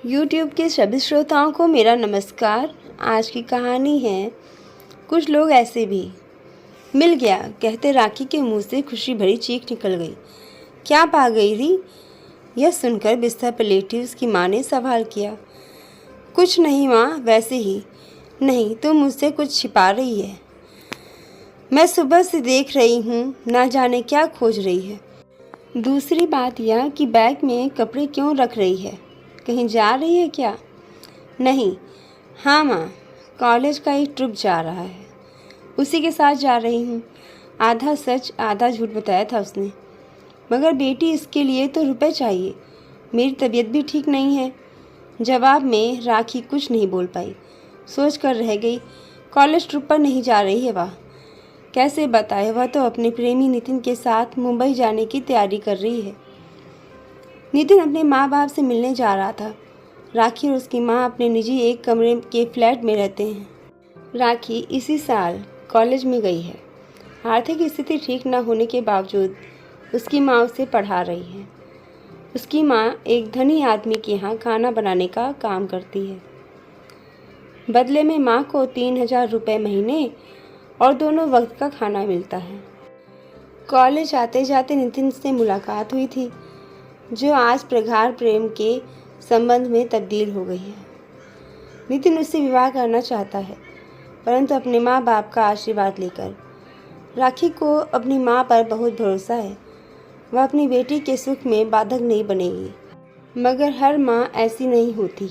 YouTube के सभी श्रोताओं को मेरा नमस्कार। आज की कहानी है कुछ लोग ऐसे भी। मिल गया कहते राखी के मुंह से खुशी भरी चीख निकल गई। क्या पा गई थी? यह सुनकर बिस्तर पर लेटी उसकी माँ ने सवाल किया। कुछ नहीं माँ, वैसे ही। नहीं, तुम मुझसे कुछ छिपा रही है। मैं सुबह से देख रही हूँ, ना जाने क्या खोज रही है। दूसरी बात यह कि बैग में कपड़े क्यों रख रही है? कहीं जा रही है क्या? नहीं। हाँ माँ, कॉलेज का एक ट्रिप जा रहा है, उसी के साथ जा रही हूँ। आधा सच आधा झूठ बताया था उसने। मगर बेटी, इसके लिए तो रुपए चाहिए। मेरी तबीयत भी ठीक नहीं है। जवाब में राखी कुछ नहीं बोल पाई, सोच कर रह गई। कॉलेज ट्रिप पर नहीं जा रही है वह। कैसे बताए? वह तो अपने प्रेमी नितिन के साथ मुंबई जाने की तैयारी कर रही है। नितिन अपने माँ बाप से मिलने जा रहा था। राखी और उसकी माँ अपने निजी एक कमरे के फ्लैट में रहते हैं। राखी इसी साल कॉलेज में गई है। आर्थिक स्थिति ठीक न होने के बावजूद उसकी माँ उसे पढ़ा रही है। उसकी माँ एक धनी आदमी के यहाँ खाना बनाने का काम करती है। बदले में माँ को 3,000 रुपये महीने और दोनों वक्त का खाना मिलता है। कॉलेज आते जाते नितिन से मुलाकात हुई थी, जो आज प्रगाढ़ प्रेम के संबंध में तब्दील हो गई है। नितिन उससे विवाह करना चाहता है, परंतु अपने माँ बाप का आशीर्वाद लेकर। राखी को अपनी माँ पर बहुत भरोसा है। वह अपनी बेटी के सुख में बाधक नहीं बनेगी। मगर हर माँ ऐसी नहीं होती,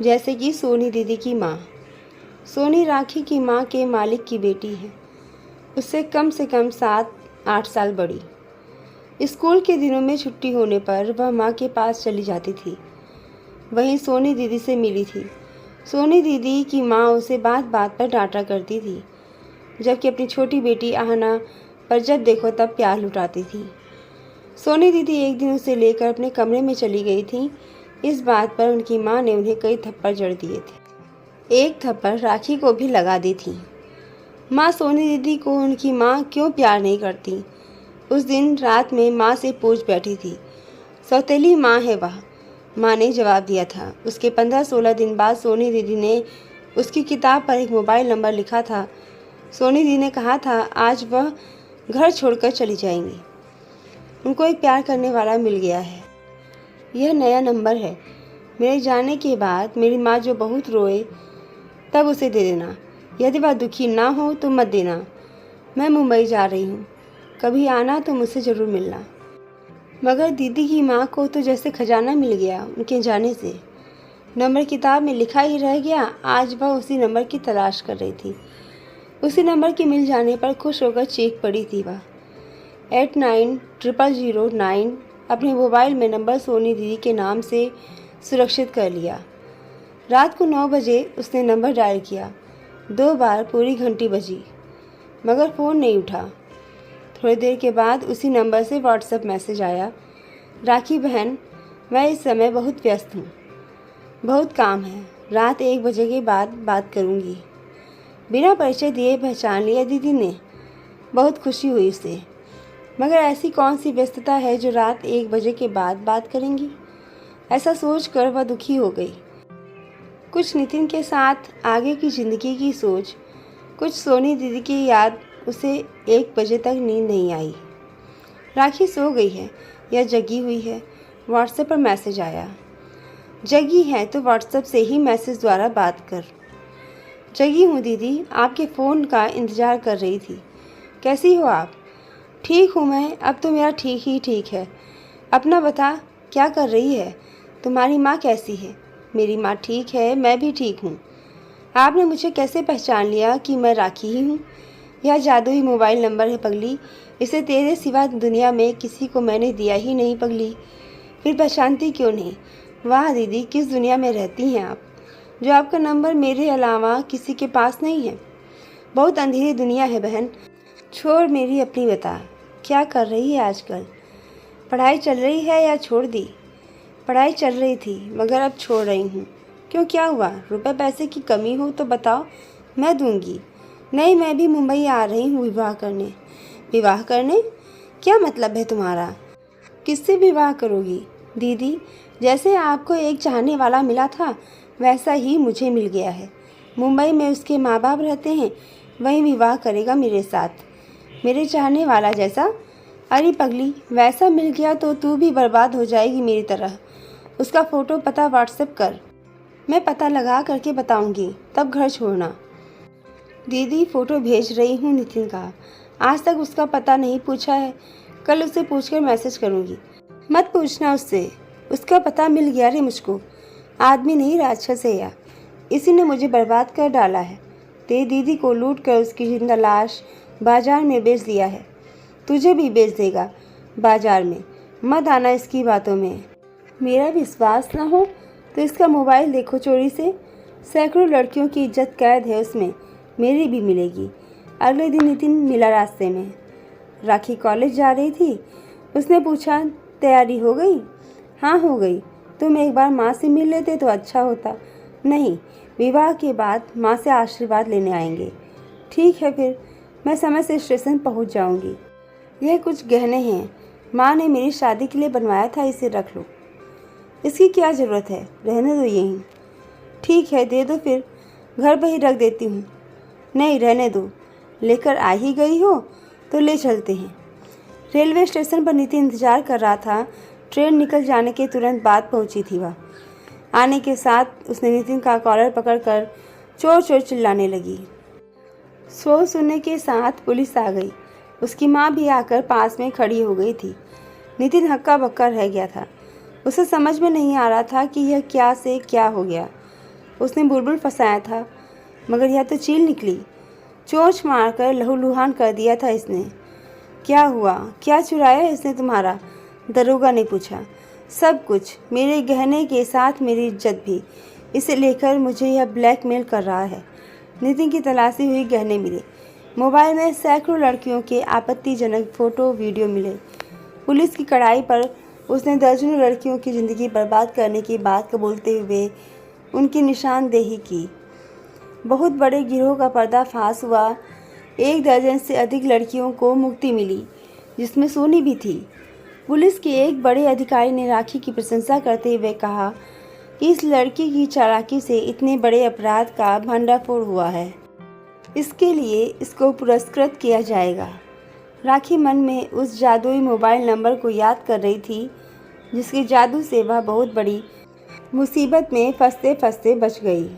जैसे कि सोनी दीदी की माँ। सोनी राखी की माँ के मालिक की बेटी है, उससे कम से कम 7-8 साल बड़ी। स्कूल के दिनों में छुट्टी होने पर वह माँ के पास चली जाती थी। वहीं सोनी दीदी से मिली थी। सोनी दीदी की माँ उसे बात बात पर डांटा करती थी, जबकि अपनी छोटी बेटी आहना पर जब देखो तब प्यार लुटाती थी। सोनी दीदी एक दिन उसे लेकर अपने कमरे में चली गई थी। इस बात पर उनकी माँ ने उन्हें कई थप्पड़ जड़ दिए थे। एक थप्पड़ राखी को भी लगा दी थी। माँ सोनी दीदी को उनकी माँ क्यों प्यार नहीं करती? उस दिन रात में माँ से पूछ बैठी थी। सौतेली माँ है वह, माँ ने जवाब दिया था। उसके 15-16 दिन बाद सोनी दीदी ने उसकी किताब पर एक मोबाइल नंबर लिखा था। सोनी दीदी ने कहा था आज वह घर छोड़कर चली जाएंगी। उनको एक प्यार करने वाला मिल गया है। यह नया नंबर है। मेरे जाने के बाद मेरी माँ जो बहुत रोए तब उसे दे देना। यदि वह दुखी ना हो तो मत देना। मैं मुंबई जा रही हूँ, कभी आना तो मुझसे ज़रूर मिलना। मगर दीदी की माँ को तो जैसे खजाना मिल गया उनके जाने से। नंबर किताब में लिखा ही रह गया। आज वह उसी नंबर की तलाश कर रही थी। उसी नंबर के मिल जाने पर खुश होकर चीख पड़ी थी वह। 890009 अपने मोबाइल में नंबर सोनी दीदी के नाम से सुरक्षित कर लिया। रात को 9 बजे उसने नंबर डायल किया। 2 बार पूरी घंटी बजी, मगर फ़ोन नहीं उठा। थोड़ी देर के बाद उसी नंबर से व्हाट्सएप मैसेज आया। राखी बहन, मैं इस समय बहुत व्यस्त हूँ, बहुत काम है। रात 1 बजे के बाद बात करूँगी। बिना परिचय दिए पहचान लिया दीदी ने। बहुत खुशी हुई उसे। मगर ऐसी कौन सी व्यस्तता है जो रात 1 बजे के बाद बात करेंगी? ऐसा सोचकर वह दुखी हो गई। कुछ नितिन के साथ आगे की ज़िंदगी की सोच, कुछ सोनी दीदी की याद। उसे 1 बजे तक नींद नहीं आई। राखी सो गई है या जगी हुई है? व्हाट्सएप पर मैसेज आया। जगी है तो व्हाट्सएप से ही मैसेज द्वारा बात कर। जगी हूँ दीदी, आपके फ़ोन का इंतज़ार कर रही थी। कैसी हो आप? ठीक हूँ मैं, अब तो मेरा ठीक ही ठीक है। अपना बता, क्या कर रही है? तुम्हारी माँ कैसी है? मेरी माँ ठीक है, मैं भी ठीक हूँ। आपने मुझे कैसे पहचान लिया कि मैं राखी ही हूँ? यह जादुई मोबाइल नंबर है पगली। इसे तेरे सिवा दुनिया में किसी को मैंने दिया ही नहीं पगली। फिर पहचानती क्यों नहीं? वाह दीदी, किस दुनिया में रहती हैं आप, जो आपका नंबर मेरे अलावा किसी के पास नहीं है। बहुत अंधेरी दुनिया है बहन। छोड़ मेरी अपनी बता, क्या कर रही है आजकल? पढ़ाई चल रही है या छोड़ दी? पढ़ाई चल रही थी, मगर अब छोड़ रही हूँ। क्यों, क्या हुआ? रुपए पैसे की कमी हो तो बताओ, मैं दूंगी। नहीं, मैं भी मुंबई आ रही हूँ विवाह करने। विवाह करने? क्या मतलब है तुम्हारा? किससे विवाह करोगी? दीदी, जैसे आपको एक चाहने वाला मिला था वैसा ही मुझे मिल गया है। मुंबई में उसके माँ बाप रहते हैं, वहीं विवाह करेगा मेरे साथ, मेरे चाहने वाला जैसा। अरे पगली, वैसा मिल गया तो तू भी बर्बाद हो जाएगी मेरी तरह। उसका फ़ोटो पता व्हाट्सएप कर, मैं पता लगा करके बताऊंगी, तब घर छोड़ना। दीदी फ़ोटो भेज रही हूँ नितिन का, आज तक उसका पता नहीं पूछा है, कल उससे पूछकर मैसेज करूँगी। मत पूछना उससे, उसका पता मिल गया रे मुझको। आदमी नहीं राक्षस है या, इसी ने मुझे बर्बाद कर डाला है। तेरी दीदी को लूट कर उसकी जिंदा लाश बाजार में बेच दिया है, तुझे भी बेच देगा बाजार में। मत आना इसकी बातों में। मेरा विश्वास ना हो तो इसका मोबाइल देखो चोरी से, सैकड़ों लड़कियों की इज्जत कैद है उसमें, मेरी भी मिलेगी। अगले दिन नितिन मिला रास्ते में। राखी कॉलेज जा रही थी। उसने पूछा, तैयारी हो गई? हाँ हो गई। तुम एक बार माँ से मिल लेते तो अच्छा होता। नहीं, विवाह के बाद माँ से आशीर्वाद लेने आएंगे। ठीक है फिर, मैं समय से स्टेशन पहुँच जाऊँगी। यह कुछ गहने हैं, माँ ने मेरी शादी के लिए बनवाया था, इसे रख लो। इसकी क्या ज़रूरत है, रहने दो यहीं। ठीक है, दे दो फिर, घर पर ही रख देती हूँ। नहीं, रहने दो, लेकर आ ही गई हो तो ले चलते हैं। रेलवे स्टेशन पर नितिन इंतजार कर रहा था। ट्रेन निकल जाने के तुरंत बाद पहुंची थी वह। आने के साथ उसने नितिन का कॉलर पकड़कर चोर चोर चिल्लाने लगी। शोर सुनने के साथ पुलिस आ गई। उसकी माँ भी आकर पास में खड़ी हो गई थी। नितिन हक्का बक्का रह गया था। उसे समझ में नहीं आ रहा था कि यह क्या से क्या हो गया। उसने बुलबुल फंसाया था, मगर यह तो चील निकली। चोंच मारकर लहूलुहान कर दिया था इसने। क्या हुआ, क्या चुराया इसने तुम्हारा? दरोगा ने पूछा। सब कुछ, मेरे गहने के साथ मेरी इज्जत भी। इसे लेकर मुझे यह ब्लैकमेल कर रहा है। नितिन की तलाशी हुई, गहने मिले। मोबाइल में सैकड़ों लड़कियों के आपत्तिजनक फ़ोटो वीडियो मिले। पुलिस की कड़ाई पर उसने दर्जनों लड़कियों की ज़िंदगी बर्बाद करने की बात कबूलते हुए उनकी निशानदेही की। बहुत बड़े गिरोह का पर्दाफाश हुआ। 1 दर्जन से अधिक लड़कियों को मुक्ति मिली, जिसमें सोनी भी थी। पुलिस के एक बड़े अधिकारी ने राखी की प्रशंसा करते हुए कहा कि इस लड़की की चालाकी से इतने बड़े अपराध का भंडाफोड़ हुआ है, इसके लिए इसको पुरस्कृत किया जाएगा। राखी मन में उस जादुई मोबाइल नंबर को याद कर रही थी, जिसके जादू से वह बहुत बड़ी मुसीबत में फंसते फंसते बच गई।